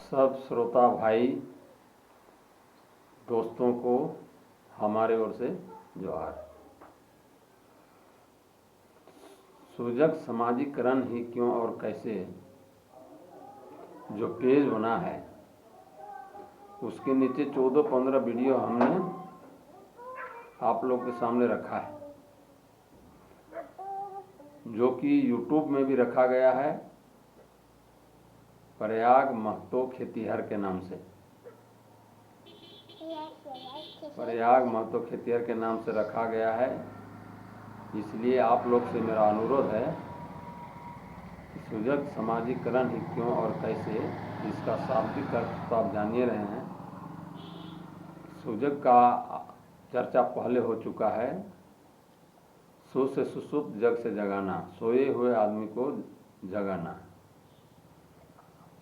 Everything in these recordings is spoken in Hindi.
सब श्रोता भाई दोस्तों को हमारे ओर से जोहार। सूजक समाजीकरण ही क्यों और कैसे जो पेज बना है उसके नीचे 14-15 वीडियो हमने आप लोग के सामने रखा है, जो कि यूट्यूब में भी रखा गया है प्रयाग महतो खेतिहर के नाम से। प्रयाग महतो खेतिहर के नाम से रखा गया है। इसलिए आप लोग से मेरा अनुरोध है कि सूजक समाजीकरण ही क्यों और कैसे, इसका शाब्दिक अर्थ तो आप जानिए रहे हैं। सूजक का चर्चा पहले हो चुका है। सो से सुसुप्त, जग से जगाना, सोए हुए आदमी को जगाना।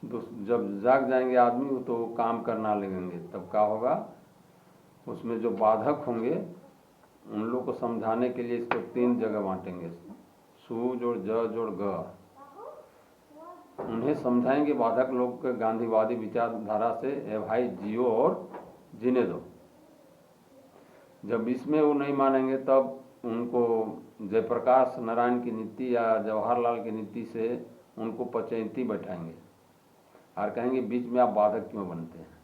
जब जाग जाएंगे आदमी तो काम करना लगेंगे, तब क्या होगा, उसमें जो बाधक होंगे उन लोग को समझाने के लिए इसको 3 जगह बांटेंगे, सू जोड़ ज जोड़ ग। उन्हें समझाएंगे बाधक लोग के गांधीवादी विचारधारा से, ए भाई जियो और जीने दो। जब इसमें वो नहीं मानेंगे तब उनको जयप्रकाश नारायण की नीति या जवाहरलाल की नीति से उनको पचैती बैठाएंगे और कहेंगे बीच में आप बाधक क्यों बनते हैं।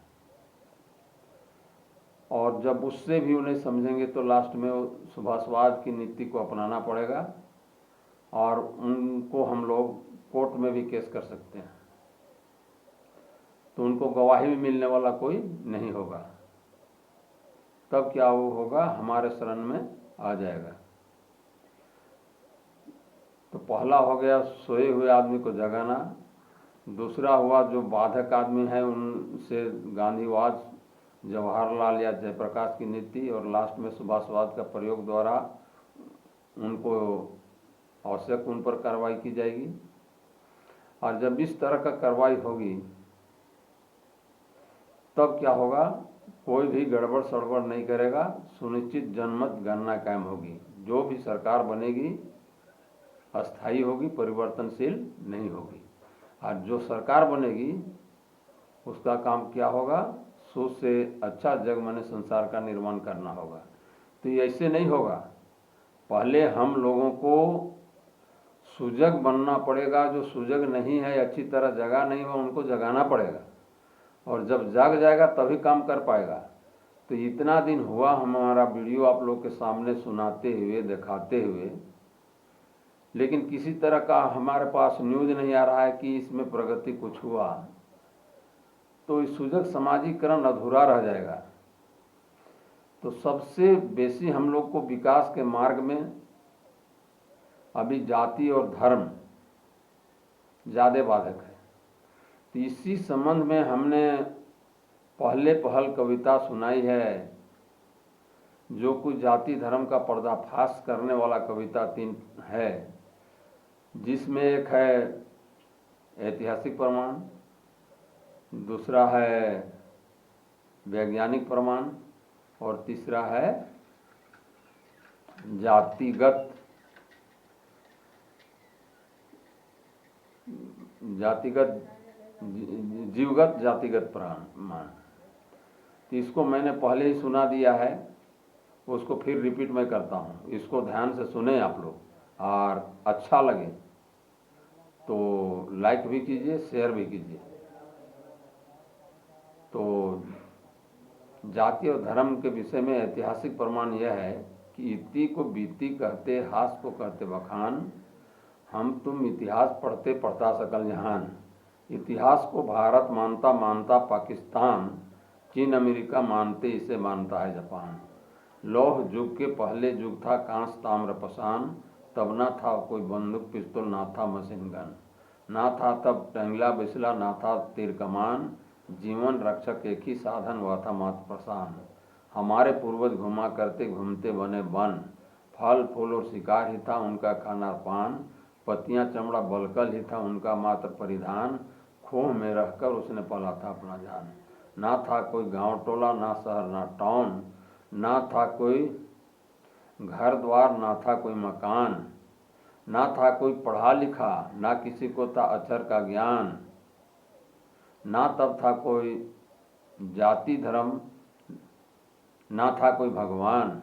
और जब उससे भी उन्हें समझेंगे तो लास्ट में सुभाषवाद की नीति को अपनाना पड़ेगा और उनको हम लोग कोर्ट में भी केस कर सकते हैं, तो उनको गवाही भी मिलने वाला कोई नहीं होगा। तब क्या वो होगा, हमारे शरण में आ जाएगा। तो पहला हो गया सोए हुए आदमी को जगाना। दूसरा हुआ जो बाधक आदमी है उनसे गांधीवाद, जवाहरलाल या जयप्रकाश की नीति, और लास्ट में सुभाषवाद का प्रयोग द्वारा उनको आवश्यक उन पर कार्रवाई की जाएगी। और जब इस तरह का कार्रवाई होगी तब क्या होगा, कोई भी गड़बड़ सड़बड़ नहीं करेगा, सुनिश्चित जनमत गणना कायम होगी। जो भी सरकार बनेगी अस्थायी होगी, परिवर्तनशील नहीं होगी। और जो सरकार बनेगी उसका काम क्या होगा, सो से अच्छा जग माने संसार का निर्माण करना होगा। तो ये ऐसे नहीं होगा, पहले हम लोगों को सूजग बनना पड़ेगा। जो सूजग नहीं है, अच्छी तरह जगा नहीं हुआ, उनको जगाना पड़ेगा, और जब जाग जाएगा तभी काम कर पाएगा। तो इतना दिन हुआ हमारा वीडियो आप लोग के सामने सुनाते हुए, दिखाते हुए, लेकिन किसी तरह का हमारे पास न्यूज़ नहीं आ रहा है कि इसमें प्रगति कुछ हुआ, तो इस सूजक समाजीकरण अधूरा रह जाएगा। तो सबसे बेसी हम लोग को विकास के मार्ग में अभी जाति और धर्म ज़्यादा बाधक है। तो इसी संबंध में हमने पहल कविता सुनाई है, जो कुछ जाति धर्म का पर्दाफाश करने वाला कविता 3 है, जिसमें एक है ऐतिहासिक प्रमाण, दूसरा है वैज्ञानिक प्रमाण, और तीसरा है जीवगत जातिगत प्रमाण। तो इसको मैंने पहले ही सुना दिया है, उसको फिर रिपीट मैं करता हूँ। इसको ध्यान से सुने आप लोग, और अच्छा लगे तो लाइक भी कीजिए, शेयर भी कीजिए। तो जाति और धर्म के विषय में ऐतिहासिक प्रमाण यह है कि इति को बीती कहते, हास को कहते बखान, हम तुम इतिहास पढ़ते पढ़ता सकल जहान। इतिहास को भारत मानता मानता पाकिस्तान, चीन अमेरिका मानते इसे मानता है जापान। लौह युग के पहले युग था कांस ताम्र पाषाण, तब ना था कोई बंदूक पिस्तौल, ना था मशीन गन, ना था तब टंगला बिसला, ना था तीर कमान। जीवन रक्षक एक ही साधन हुआ था मात्र प्रसान। हमारे पूर्वज घुमा करते घूमते बने वन, फल फूल और शिकार ही था उनका खाना पान। पत्तियां चमड़ा बलकल ही था उनका मात्र परिधान, खोह में रहकर उसने पाला था अपना जान। ना था कोई गांव टोला, ना शहर ना टाउन, ना था कोई घर द्वार, ना था कोई मकान, ना था कोई पढ़ा लिखा, ना किसी को था अक्षर का ज्ञान, ना तब था कोई जाति धर्म, ना था कोई भगवान,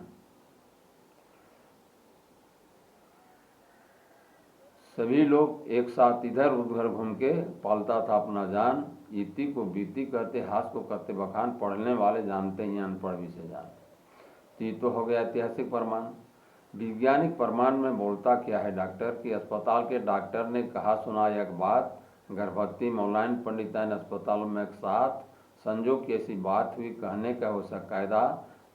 सभी लोग एक साथ इधर उधर घूम के पालता था अपना जान। इति को बीती कहते, हास को कहते बखान, पढ़ने वाले जानते ही अनपढ़ भी से जान। तो ये तो हो गया ऐतिहासिक प्रमाण। वैज्ञानिक प्रमाण में बोलता क्या है डॉक्टर कि अस्पताल के डॉक्टर ने कहा सुना एक बात, गर्भवती मौलाना पंडिताइन अस्पताल में एक साथ, संजोग की ऐसी बात हुई, कहने का हो कायदा,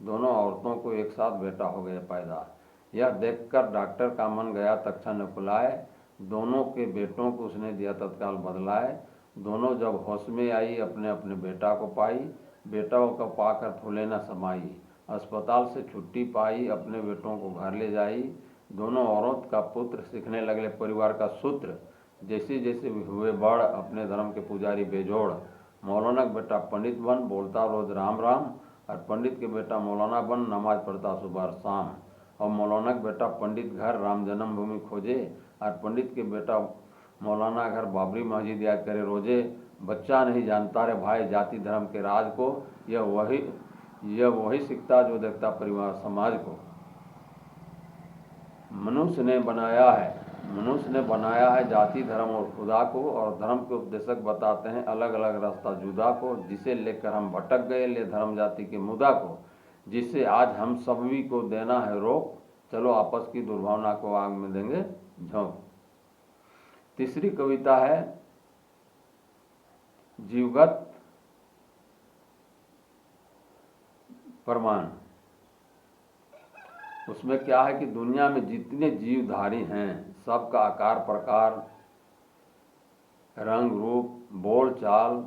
दोनों औरतों को एक साथ बेटा हो गया पैदा। यह देखकर डॉक्टर का मन गया तत्क्षण फुलाए, दोनों के बेटों को उसने दिया तत्काल बदलाए। दोनों जब होश में आई अपने अपने बेटा को पाई, बेटाओं को पाकर फूले न समाई। अस्पताल से छुट्टी पाई अपने बेटों को घर ले जाई। दोनों औरत का पुत्र सीखने लगे परिवार का सूत्र, जैसे जैसे हुए बड़ अपने धर्म के पुजारी बेजोड़। मौलाना का बेटा पंडित बन, बोलता रोज राम राम, और पंडित के बेटा मौलाना बन, नमाज पढ़ता सुबह और शाम। और मौलाना का बेटा पंडित घर राम जन्मभूमि खोजे, और पंडित के बेटा मौलाना घर बाबरी मस्जिद याद करे रोजे। बच्चा नहीं जानता रे भाई जाति धर्म के राज को, यह वही सीखता जो देखता परिवार समाज को। मनुष्य ने बनाया है जाति धर्म और खुदा को, और धर्म के उपदेशक बताते हैं अलग अलग रास्ता जुदा को, जिसे लेकर हम भटक गए ले धर्म जाति के मुद्दा को, जिसे आज हम सभी को देना है रोक, चलो आपस की दुर्भावना को आग में देंगे झोंक। तीसरी कविता है जीवगत प्रमाण। उसमें क्या है कि दुनिया में जितने जीवधारी हैं सबका आकार प्रकार, रंग रूप, बोल चाल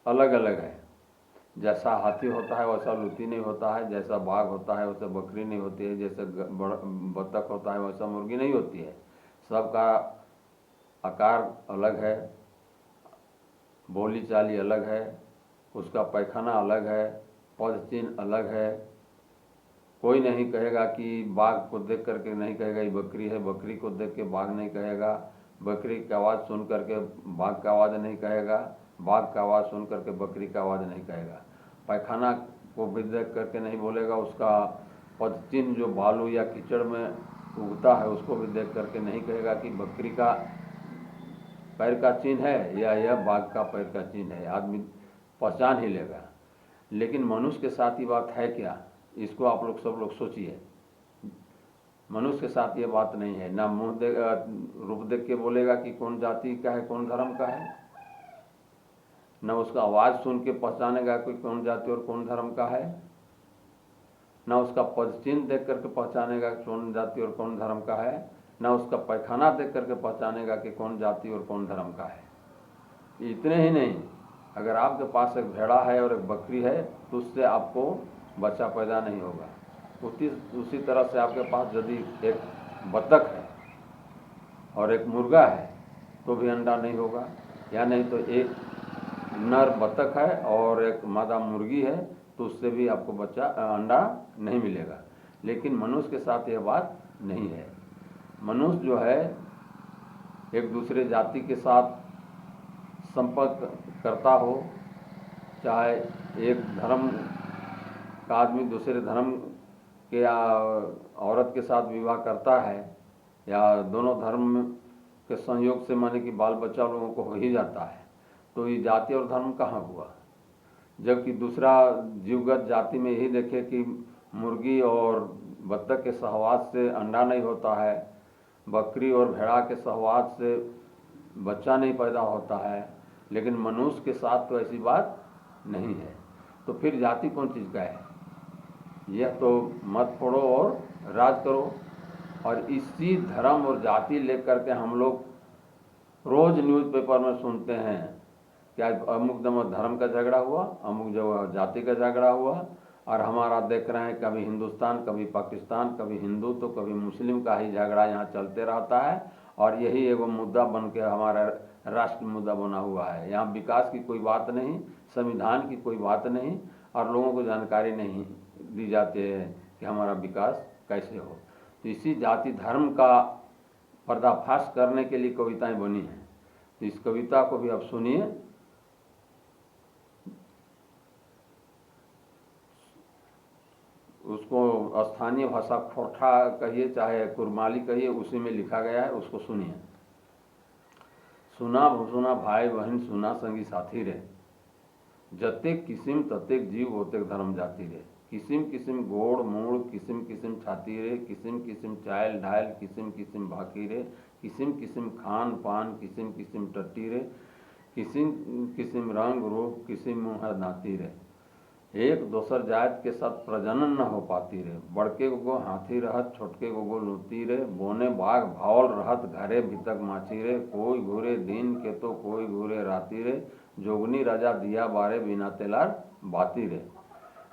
अलग अलग है। जैसा हाथी होता है वैसा लुती नहीं होता है, जैसा बाघ होता है वैसा बकरी नहीं होती है, जैसे बतख होता है वैसा मुर्गी नहीं होती है। सबका आकार अलग है, बोली चाली अलग है, उसका पैखाना अलग है, पद चिन्ह अलग है। कोई नहीं कहेगा कि बाघ को देख करके नहीं कहेगा ये बकरी है, बकरी को देख के बाघ नहीं कहेगा, बकरी की आवाज़ सुन करके बाघ का आवाज़ नहीं कहेगा, बाघ का आवाज़ सुन करके बकरी का आवाज़ नहीं कहेगा। पैखाना को भी देख करके नहीं बोलेगा, उसका पद चिन्ह जो बालू या कीचड़ में उगता है उसको भी देख करके नहीं कहेगा कि बकरी का पैर का चिन्ह है या यह बाघ का पैर का चिन्ह है, आदमी पहचान ही लेगा। लेकिन मनुष्य के साथ ये बात है क्या, इसको आप लोग सब लोग सोचिए। मनुष्य के साथ ये बात नहीं है, ना रूप देख के बोलेगा कि कौन जाति का है कौन धर्म का है, न उसका आवाज़ सुन के पहचानेगा कि कौन जाति और कौन धर्म का है, न उसका पद चिन्ह देख करके पहचानेगा कौन जाति और कौन धर्म का है, न उसका पैखाना देख करके पहचानेगा कि कौन जाति और कौन धर्म का है। इतने ही नहीं, अगर आपके पास एक भेड़ा है और एक बकरी है तो उससे आपको बच्चा पैदा नहीं होगा। उसी तरह से आपके पास यदि एक बतख है और एक मुर्गा है तो भी अंडा नहीं होगा, या नहीं तो एक नर बतख है और एक मादा मुर्गी है तो उससे भी आपको बच्चा अंडा नहीं मिलेगा। लेकिन मनुष्य के साथ यह बात नहीं है। मनुष्य जो है एक दूसरे जाति के साथ संपर्क करता हो, चाहे एक धर्म का आदमी दूसरे धर्म के औरत के साथ विवाह करता है, या दोनों धर्म के संयोग से माने कि बाल बच्चा लोगों को हो ही जाता है, तो ये जाति और धर्म कहाँ हुआ। जबकि दूसरा जीवगत जाति में यही देखे कि मुर्गी और बत्तख के सहवास से अंडा नहीं होता है, बकरी और भेड़ा के सहवास से बच्चा नहीं पैदा होता है, लेकिन मनुष्य के साथ तो ऐसी बात नहीं है। तो फिर जाति कौन चीज़ का है। यह तो मत पढ़ो और राज करो। और इसी धर्म और जाति लेकर के हम लोग रोज़ न्यूज़पेपर में सुनते हैं कि आज अमुक जगह धर्म का झगड़ा हुआ, अमुक जगह जाति का झगड़ा हुआ, और हमारा देख रहे हैं कभी हिंदुस्तान कभी पाकिस्तान, कभी हिंदू तो कभी मुस्लिम का ही झगड़ा यहाँ चलते रहता है। और यही एगो मुद्दा बन के हमारा राष्ट्र मुद्दा बना हुआ है। यहाँ विकास की कोई बात नहीं, संविधान की कोई बात नहीं, और लोगों को जानकारी नहीं दी जाती है कि हमारा विकास कैसे हो। तो इसी जाति धर्म का पर्दाफाश करने के लिए कविताएं बनी हैं। तो इस कविता को भी आप सुनिए। उसको स्थानीय भाषा खोरठा कहिए चाहे कुरमाली कहिए, उसी में लिखा गया है, उसको सुनिए। सुना भुसुना भाई बहन सुना संगी साथी रे, जतेक किसिम ततेक जीव होतेक धर्म जाति रे, किसिम किसिम गोड़ मूड़ किसिम किसिम छाती रे, किसिम किसिम चायल ढायल किसिम किसिम भाकी रे, किसिम किसिम खान पान किसिम किसिम टट्टी रे, किसिम किसिम रंग रूप किसिम मुँह नाती रे, एक दोसर जात के साथ प्रजनन न हो पाती रे, बड़के गो हाथी रहत छोटके गो लूती रे, बोने बाघ भावल रहत घरे भीतक माछी रे, कोई घूरे दिन के तो कोई घूरे राती रे, जोगनी राजा दिया बारे बिना तेलार बाती रे,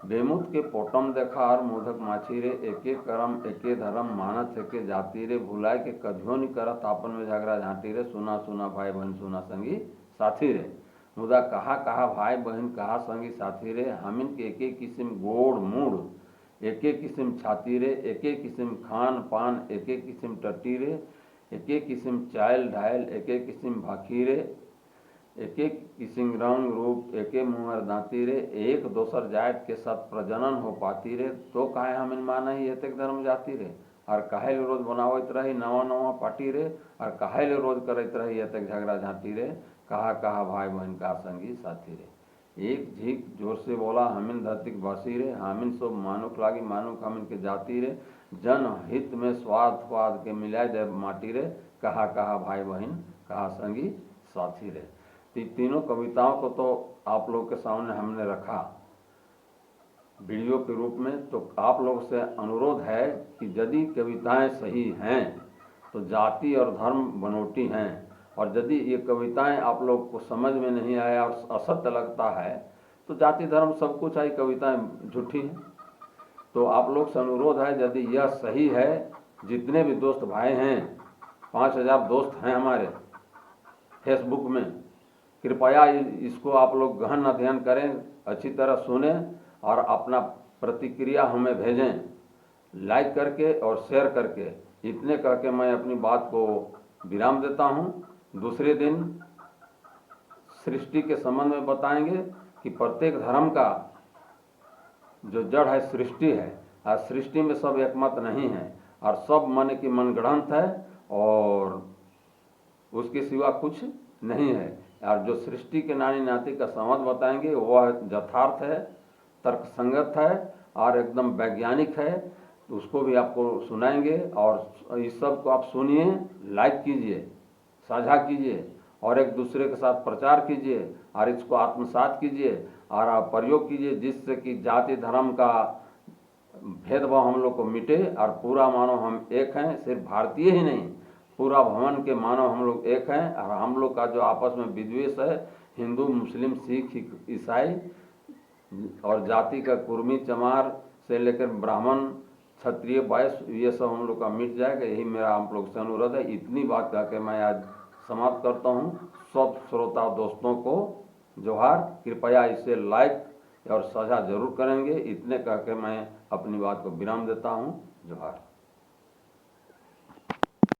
बेमुत के पोटम देखा और मोधक माछी रे, एके करम एके धर्म मानत एके जाति रे, भुलाए के कधियो नहीं करत आपन में झगड़ा झांटी रे, सुना सुना भाई बहन सुना संगी साथी रे, मुदा कहा कहा भाई बहन कहा संगी साथी रे, हमिन के एके किस्म गोड़ मूड़ एके किस्म छाती रे, एके किस्म खान पान एके किस्म टट्टी रे, एके किस्म चायल ढायल एके किस्म भाखी रे, एके किस्म रंग रूप एके मुहर दांती रे, एक दोसर जात के साथ प्रजनन हो पाती रे, तो काहे हमिन माना ही एतेक धर्म जाती रे, और काहे ले रोज बनावत रही नवा नवा पार्टी रे, और काहे ले रोज करत रही एतेक झगड़ा झांटी रे, कहा कहा भाई बहन कहा संगी साथी रे, एक झीक जोर से बोला हमिन धरतीक वासी रे, हमिन सब मानुक लागी मानुक हमिन के जाति रे, जन हित में स्वाद के मिलाए दे माटी रे, कहा कहा भाई बहन कहा संगी साथी रे। तीनों कविताओं को तो आप लोग के सामने हमने रखा वीडियो के रूप में, तो आप लोग से अनुरोध है कि यदि कविताएं सही हैं तो जाति और धर्म बनोटी हैं, और यदि ये कविताएं आप लोग को समझ में नहीं आया और असत्य लगता है तो जाति धर्म सब कुछ है, कविताएं झूठी हैं। तो आप लोग से अनुरोध है यदि यह सही है, जितने भी दोस्त भाई हैं 5000 दोस्त हैं हमारे फेसबुक में, कृपया इसको आप लोग गहन अध्ययन करें, अच्छी तरह सुने और अपना प्रतिक्रिया हमें भेजें लाइक करके और शेयर करके। इतने कह के मैं अपनी बात को विराम देता हूँ। दूसरे दिन सृष्टि के संबंध में बताएंगे कि प्रत्येक धर्म का जो जड़ है सृष्टि है, और सृष्टि में सब एकमत नहीं है और सब मन की मनगढ़ंत है और उसके सिवा कुछ नहीं है, और जो सृष्टि के नानी नाती का संबंध बताएंगे वह यथार्थ है, तर्कसंगत है और एकदम वैज्ञानिक है, तो उसको भी आपको सुनाएंगे। और इस सब को आप सुनिए, लाइक कीजिए, साझा कीजिए और एक दूसरे के साथ प्रचार कीजिए और इसको आत्मसात कीजिए और आप प्रयोग कीजिए, जिससे कि जाति धर्म का भेदभाव हम लोग को मिटे और पूरा मानव हम एक हैं। सिर्फ भारतीय ही नहीं, पूरा भवन के मानव हम लोग एक हैं। और हम लोग का जो आपस में विद्वेष है, हिंदू मुस्लिम सिख ईसाई और जाति का कुर्मी चमार से लेकर ब्राह्मण क्षत्रिय वैश्य, ये सब हम लोग का मिट जाएगा। यही मेरा आप लोग से अनुरोध है। इतनी बात कह के मैं आज समाप्त करता हूँ। सब श्रोता दोस्तों को जोहार, कृपया इसे लाइक और साझा जरूर करेंगे। इतने कह के मैं अपनी बात को विराम देता हूँ। जोहार।